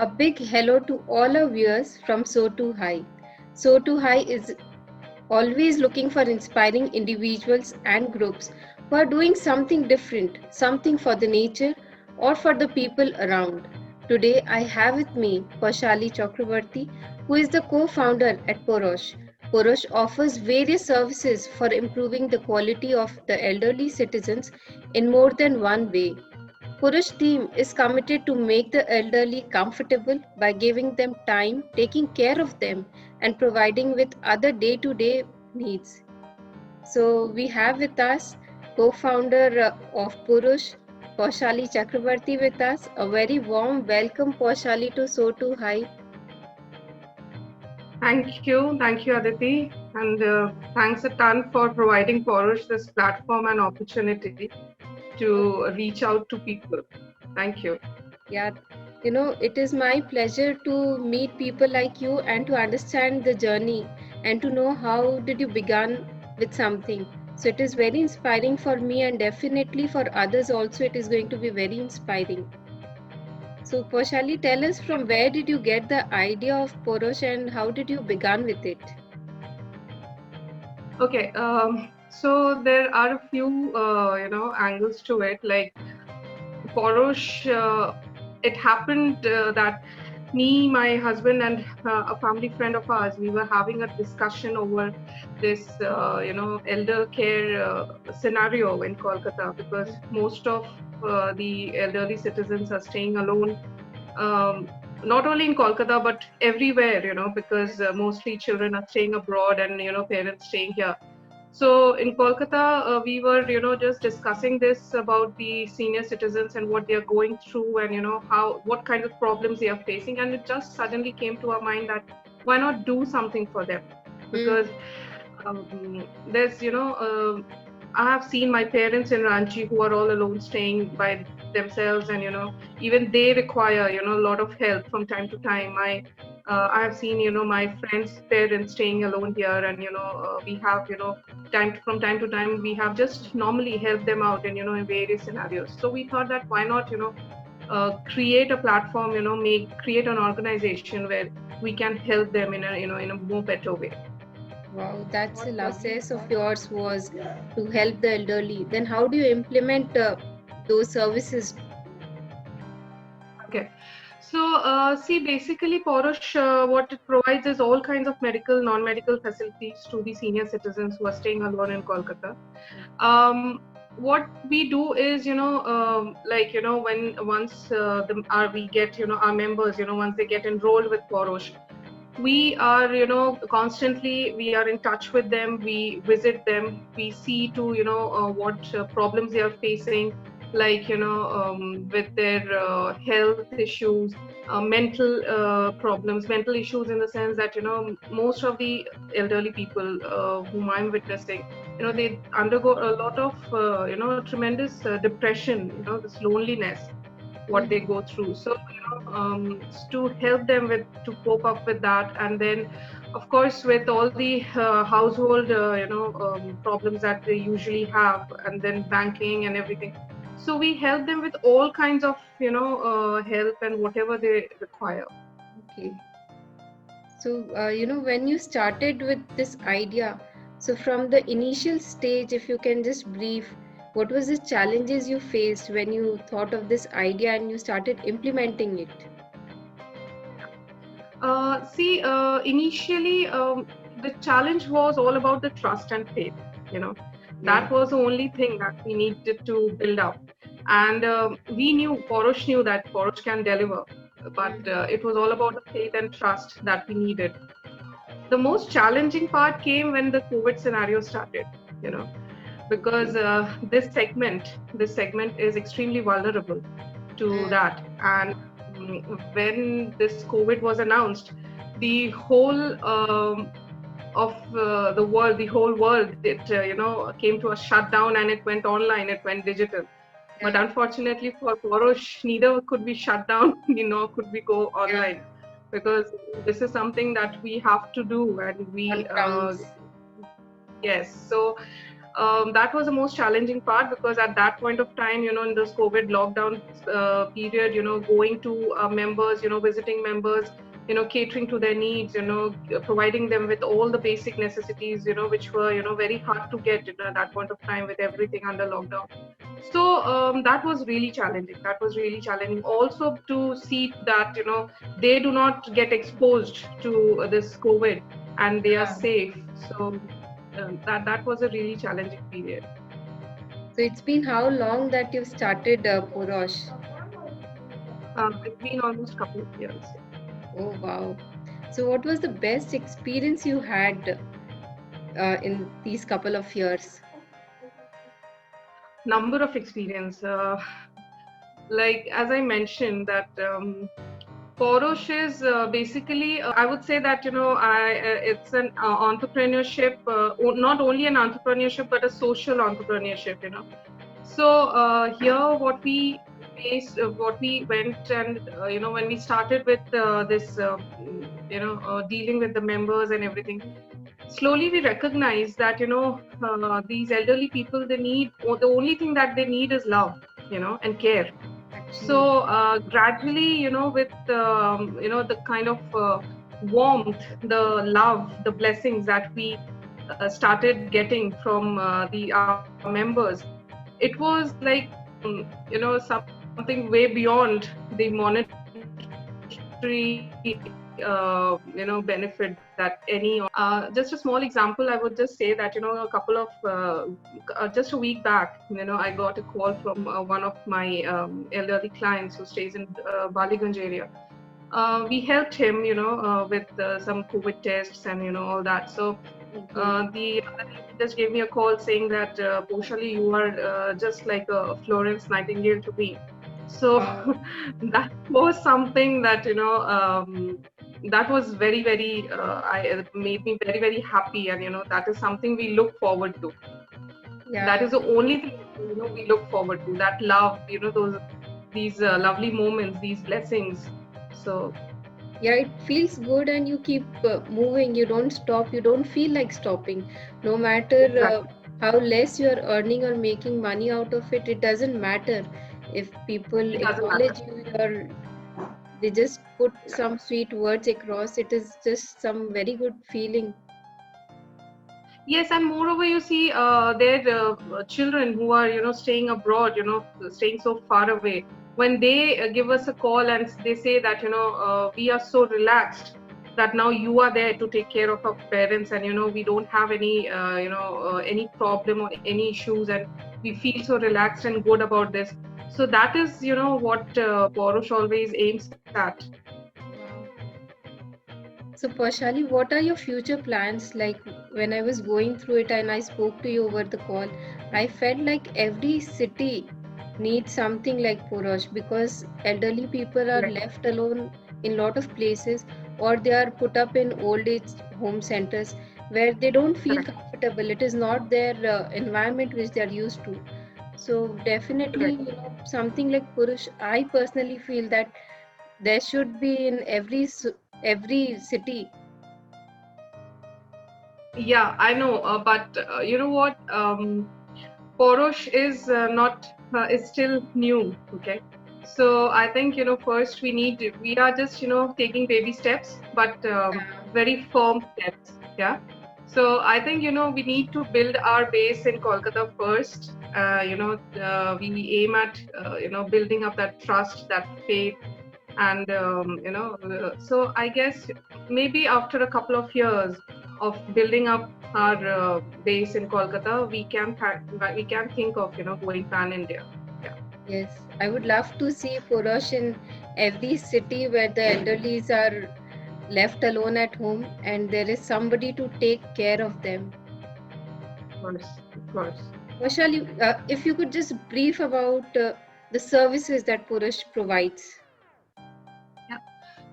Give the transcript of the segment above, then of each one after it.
A big hello to all our viewers from So Too High. So Too High is always looking for inspiring individuals and groups who are doing something different, something for the nature or for the people around. Today I have with me Paushali Chakravarti, who is the co-founder at Porosh. Porosh offers various services for improving the quality of the elderly citizens in more than one way. Purush team is committed to make the elderly comfortable by giving them time, taking care of them, and providing with other day-to-day needs. So we have with us co-founder of Purush, Paushali Chakrabarti with us. A very warm welcome, Paushali, to So Too High. Thank you, Aditi, and thanks a ton for providing Porosh this platform and opportunity to reach out to people. Thank you. Yeah, it is my pleasure to meet people like you and to understand the journey and to know how did you begin with something. So it is very inspiring for me and definitely for others also it is going to be very inspiring. So Poshali, tell us from where did you get the idea of Porosh and how did you begin with it? Okay, so there are a few angles to it. Like Porosh, it happened that me, my husband, and a family friend of ours, we were having a discussion over this, elder care scenario in Kolkata because most of the elderly citizens are staying alone. Not only in Kolkata but everywhere, because mostly children are staying abroad and parents staying here. So in Kolkata, we were, just discussing this about the senior citizens and what they are going through, and what kind of problems they are facing. And it just suddenly came to our mind that why not do something for them? Because there's, I have seen my parents in Ranchi who are all alone, staying by themselves, and even they require, a lot of help from time to time. I have seen, my friends' parents staying alone here, and we have, time to time, we have just normally helped them out in, in various scenarios. So we thought that why not, create a platform, create an organization where we can help them in a, in a more better way. Wow, that's the What last we success of yours was to help the elderly. Then how do you implement those services? Okay. So, see, basically, Porosh, what it provides is all kinds of medical, non-medical facilities to the senior citizens who are staying alone in Kolkata. What we do is, when once we get, our members, once they get enrolled with Porosh, we are, constantly, we are in touch with them. We visit them. We see to, what problems they are facing, like, with their health issues, mental problems, mental issues, in the sense that, most of the elderly people whom I'm witnessing, they undergo a lot of, tremendous depression, this loneliness, what they go through. So, to help them with to cope up with that, and then, of course, with all the household, problems that they usually have, and then banking and everything. So we help them with all kinds of, help and whatever they require. Okay. So, when you started with this idea, so from the initial stage, if you can just brief, what was the challenges you faced when you thought of this idea and you started implementing it? See, initially, the challenge was all about the trust and faith. You know, Yeah. that was the only thing that we needed to build up. And we knew, Porosh knew that Porosh can deliver, but it was all about the faith and trust that we needed. The most challenging part came when the COVID scenario started, you know, because this segment is extremely vulnerable to that. And when this COVID was announced, the whole of the whole world, it came to a shutdown, and it went online, it went digital. But unfortunately for Porosh, neither could we shut down, nor could we go online, because this is something that we have to do, and we On grounds. yes. So that was the most challenging part, because at that point of time, in this COVID lockdown period, going to members, visiting members, catering to their needs, providing them with all the basic necessities, which were, very hard to get at that point of time with everything under lockdown. So that was really challenging. That was really challenging. Also to see that, they do not get exposed to this COVID and they are Yeah. safe. So that was a really challenging period. So it's been how long that you've started Porosh? It's been almost a couple of years. Oh wow. So what was the best experience you had in these couple of years? Number of experience. Like as I mentioned that Porosh is basically, I would say that, it's an entrepreneurship, not only an entrepreneurship, but a social entrepreneurship, So here, what we faced, what we went and, when we started with this, dealing with the members and everything, slowly we recognize that, these elderly people, they need, or the only thing that they need is love, and care. Actually, So gradually, with the kind of warmth, the love, the blessings that we started getting from the our members, it was like something way beyond the monetary benefit that any. Just a small example, I would just say that a couple of just a week back, I got a call from one of my elderly clients who stays in Baliganj area. We helped him, with some COVID tests and all that. So the other day he just gave me a call saying that Poshali, you are just like a Florence Nightingale to me. So that was something that that was very very it made me very very happy, and that is something we look forward to. yeah. That is the only thing we look forward to. That love, these lovely moments, these blessings. So Yeah, it feels good and you keep moving. You don't stop. You don't feel like stopping. No matter exactly, how less you're earning or making money out of it, it doesn't matter. If people it doesn't matter. acknowledge you, they just put Yeah. some sweet words across. It is just some very good feeling. Yes, and moreover, you see, their children who are, staying abroad, staying so far away. When they give us a call and they say that, we are so relaxed that now you are there to take care of our parents, and we don't have any, any problem or any issues, and we feel so relaxed and good about this. So that is, what Porosh always aims at. Wow. So, Paushali, what are your future plans? Like when I was going through it and I spoke to you over the call, I felt like every city needs something like Porosh because elderly people are Correct. left alone in lot of places, or they are put up in old age home centers where they don't feel Correct. comfortable. It is not their environment which they are used to. So definitely, Correct. something like Purush, I personally feel that there should be in every city. Yeah, I know, but you know what? Porosh is not is still new. Okay, so I think first we are just taking baby steps, but very firm steps. Yeah. So I think we need to build our base in Kolkata first. We aim at building up that trust, that faith, and so I guess maybe after a couple of years of building up our base in Kolkata, we can think of going pan India. Yeah. Yes, I would love to see Purush in every city where the elderlies are left alone at home and there is somebody to take care of them. Of course, of course. Vaishali, if you could just brief about the services that Purush provides. Yeah.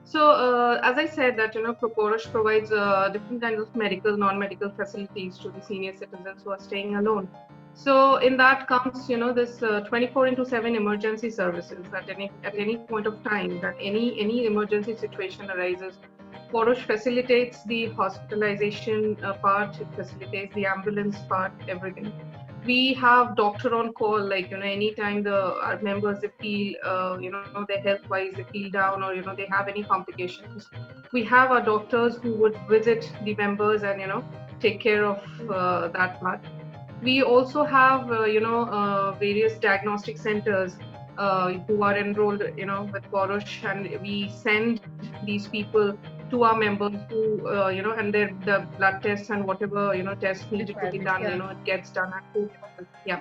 So as I said that Porosh provides different kinds of medical, non-medical facilities to the senior citizens who are staying alone. So in that comes this 24 into 7 emergency services at any point of time that any emergency situation arises. Porosh facilitates the hospitalization part, it facilitates the ambulance part, everything. We have doctor on call, like, anytime our members, they feel, their health wise, they feel down, or, they have any complications. We have our doctors who would visit the members and, take care of that part. We also have, various diagnostic centers who are enrolled, with Porosh, and we send these people to our members who, and the blood tests and whatever, tests needed to be Requirement, done, yeah. it gets done at home. Yeah.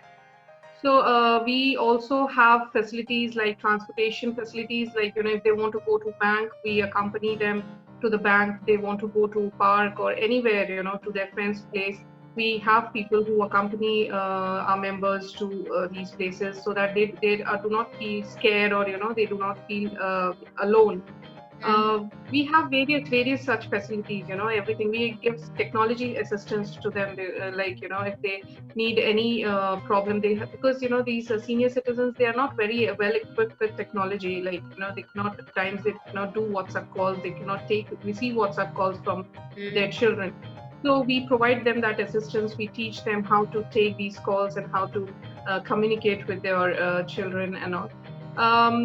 So we also have facilities like transportation facilities, like, if they want to go to bank, we accompany them to the bank. They want to go to park or anywhere, to their friend's place. We have people who accompany our members to these places, so that they do not feel scared, or, they do not feel alone. We have various such facilities, everything. We give technology assistance to them, like, if they need any problem they have, because, these senior citizens, they are not very well equipped with technology, like, they cannot, at times they cannot do WhatsApp calls, they cannot receive WhatsApp calls from their children. So we provide them that assistance. We teach them how to take these calls and how to communicate with their children and all.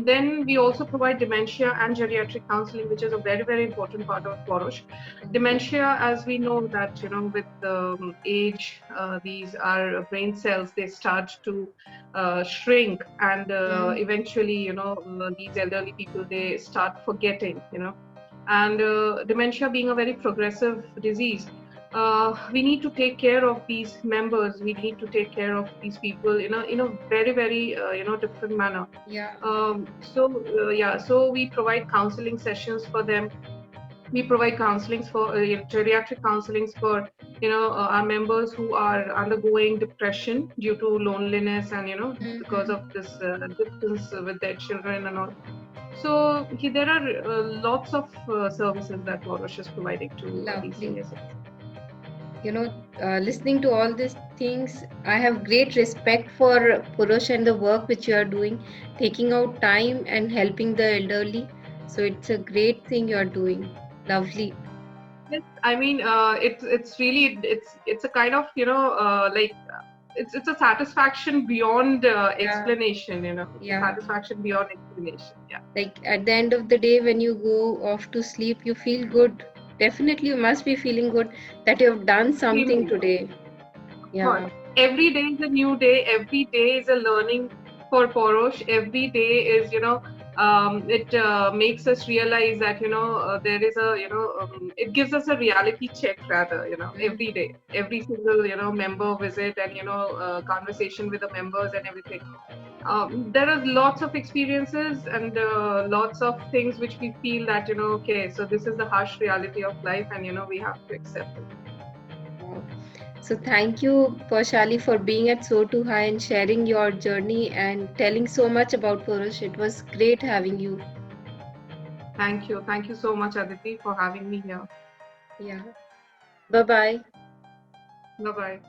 Then we also provide dementia and geriatric counseling, which is a very important part of Porosh. Dementia, as we know that, with age, these are brain cells, they start to shrink, and eventually, these elderly people, they start forgetting, and dementia being a very progressive disease, we need to take care of these members. We need to take care of these people in a very different manner. Yeah. So we provide counseling sessions for them. We provide counselings for geriatric counselings for our members who are undergoing depression due to loneliness, and because of this distance with their children and all. So there are lots of services that Porosh is providing to these Lovely. senior citizens. Listening to all these things, I have great respect for Purush and the work which you are doing, taking out time and helping the elderly. So it's a great thing you are doing. Lovely. Yes, I mean, it's really, it's a kind of, like, it's a satisfaction beyond explanation, Yeah. satisfaction beyond explanation. Yeah. Like at the end of the day, when you go off to sleep, you feel good. Definitely, you must be feeling good that you have done something today. Yeah. Every day is a new day. Every day is a learning for Porosh. Every day is, it makes us realize that, there is a, it gives us a reality check, rather, every day, every single, member visit, and, conversation with the members and everything. There are lots of experiences and lots of things which we feel that, okay, so this is the harsh reality of life, and, we have to accept it. So thank you, Paushali, for being at So Too High and sharing your journey and telling so much about Purush. It was great having you. Thank you. Thank you so much, Aditi, for having me here. Yeah. Bye-bye. Bye-bye.